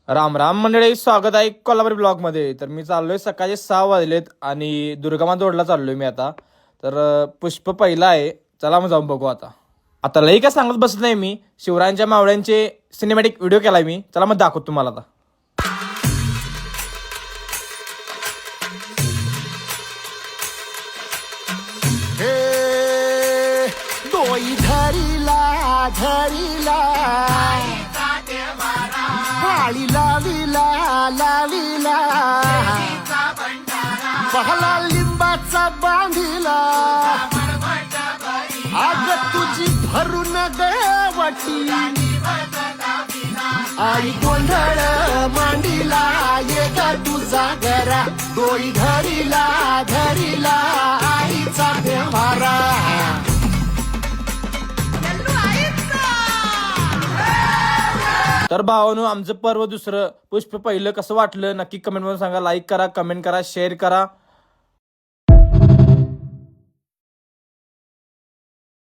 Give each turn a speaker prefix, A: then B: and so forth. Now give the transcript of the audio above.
A: राम राम मंडळी, स्वागत आहे कोल्हापुरी ब्लॉग मध्ये. तर मी चाललोय, सकाळचे 6 वाजलेत आणि दुर्गामा जोडला चाललोय मी आता. तर पुष्प पहिला आहे, चला मग जाऊन बघू. आता लई काय सांगत बसत नाही मी. शिवरायांच्या मावळ्यांचे सिनेमॅटिक व्हिडिओ केलाय मी, चला मग दाखवतो तुम्हाला आता.
B: डोई धरीला धरीला पाळी लाविला लाविला पहला लिंबाचा बांधिला आग तुझी भरून गवटी आई गोंधळ मांडीला ये ग तुझा घरा डोई धरीला धरीला आईचा देवारा.
A: तर भावानो, आमचं पर्व दुसरं पुष्प पहिलं कसं वाटलं नक्की कमेंट मध्ये सांगा. लाईक करा, कमेंट करा, शेअर करा.